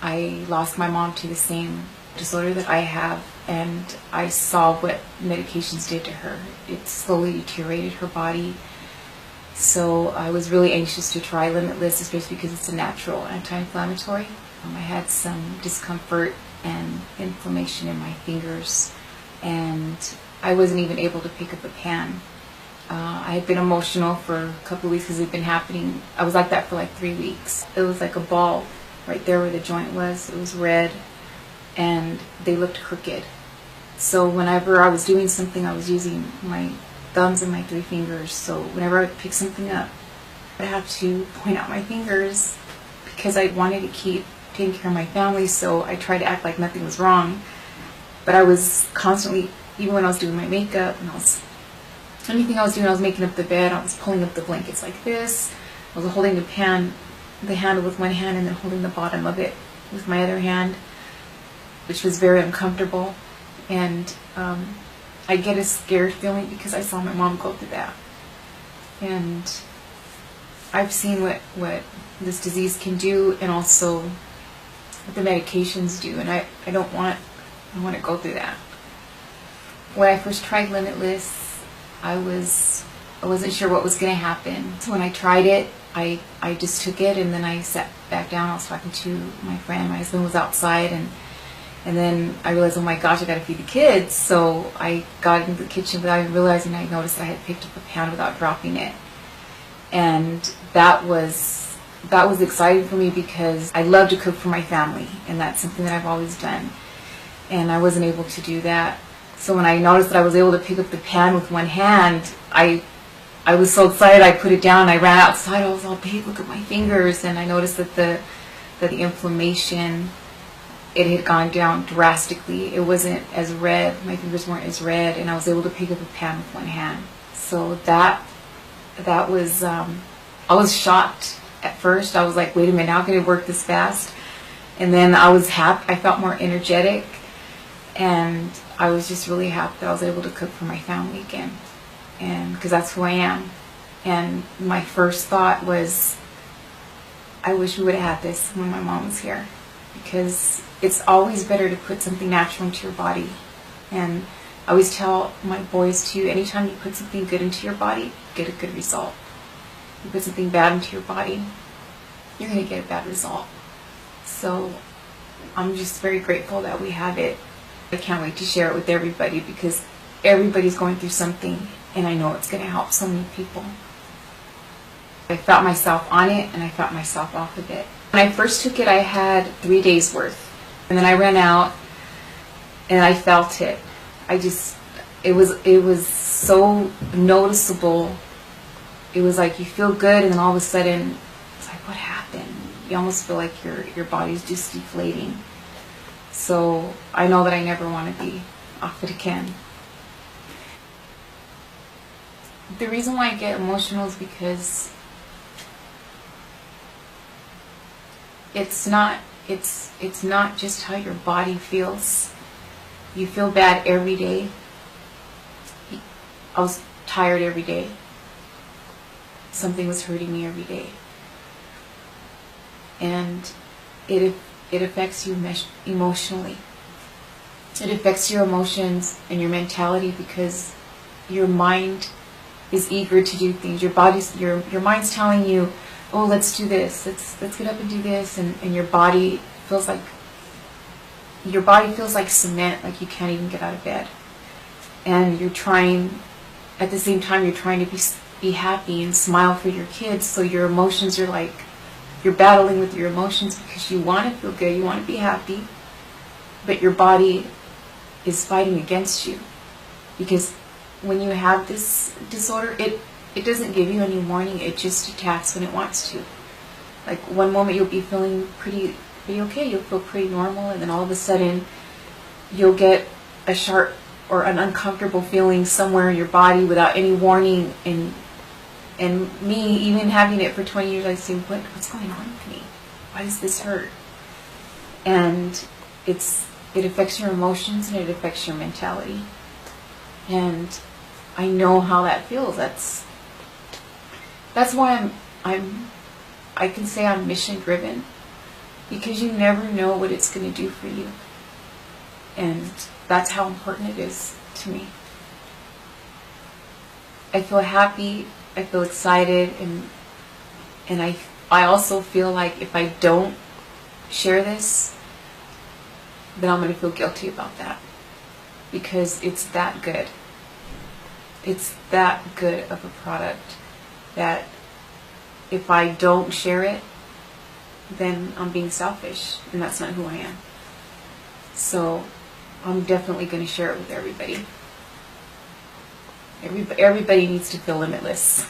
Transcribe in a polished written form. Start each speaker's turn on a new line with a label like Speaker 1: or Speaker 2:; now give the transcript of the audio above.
Speaker 1: I lost my mom to the same disorder that I have, and I saw what medications did to her. It slowly deteriorated her body. So I was really anxious to try Limitless, especially because it's a natural anti-inflammatory. I had some discomfort and inflammation in my fingers, and I wasn't even able to pick up a pan. I had been emotional for a couple of weeks because it had been happening. I was like that for like 3 weeks. It was like a ball right there where the joint was. It was red, and they looked crooked. So whenever I was doing something, I was using my thumbs and my 3 fingers. So whenever I would pick something up, I'd have to point out my fingers because I wanted to keep taking care of my family. So I tried to act like nothing was wrong. But I was constantly, even when I was doing my makeup, and anything I was doing, I was making up the bed, I was pulling up the blankets like this. I was holding the handle with one hand and then holding the bottom of it with my other hand, which was very uncomfortable. And I get a scared feeling because I saw my mom go through that. And I've seen what this disease can do, and also what the medications do, and I don't want to go through that. When I first tried Limitless, I wasn't sure what was going to happen. So when I tried it, I just took it, and then I sat back down. I was talking to my friend. My husband was outside, and then I realized, oh my gosh, I got to feed the kids. So I got into the kitchen without even realizing. I noticed I had picked up a pan without dropping it, and that was exciting for me because I love to cook for my family, and that's something that I've always done. And I wasn't able to do that. So when I noticed that I was able to pick up the pan with one hand, I was so excited. I put it down. I ran outside. I was all, babe, look at my fingers. And I noticed that the inflammation, it had gone down drastically. It wasn't as red. My fingers weren't as red, and I was able to pick up a pan with one hand. So that was, I was shocked at first. I was like, wait a minute, how can it work this fast? And then I was happy. I felt more energetic, and I was just really happy that I was able to cook for my family again, and because that's who I am. And my first thought was, I wish we would have had this when my mom was here, because it's always better to put something natural into your body. And I always tell my boys too, anytime you put something good into your body, you get a good result. You put something bad into your body, you're going to get a bad result. So I'm just very grateful that we have it. I can't wait to share it with everybody, because everybody's going through something, and I know it's going to help so many people. I felt myself on it, and I felt myself off of it. When I first took it, I had 3 days worth, and then I ran out, and I felt it. It was so noticeable. It was like you feel good, and then all of a sudden, it's like, what happened? You almost feel like your body's just deflating. So I know that I never want to be off it again. The reason why I get emotional is because it's not just how your body feels. You feel bad every day. I was tired every day. Something was hurting me every day. And it affects you emotionally. It affects your emotions and your mentality, because your mind is eager to do things. Your mind's telling you, oh, let's do this. Let's get up and do this, and your body feels like cement, like you can't even get out of bed. And you're trying, at the same time, you're trying to be happy and smile for your kids. So your emotions are like, you're battling with your emotions because you want to feel good, you want to be happy, but your body is fighting against you. Because when you have this disorder, it doesn't give you any warning, it just attacks when it wants to. Like one moment you'll be feeling pretty okay, you'll feel pretty normal, and then all of a sudden you'll get a sharp or an uncomfortable feeling somewhere in your body without any warning. And me, even having it for 20 years, I say, what's going on with me? Why does this hurt? And it affects your emotions, and it affects your mentality. And I know how that feels. That's why I can say I'm mission driven. because you never know what it's going to do for you. And that's how important it is to me. I feel happy, I feel excited, and I also feel like if I don't share this, then I'm going to feel guilty about that, because it's that good. It's that good of a product that if I don't share it, then I'm being selfish, and that's not who I am. So I'm definitely going to share it with everybody. Everybody needs to feel limitless.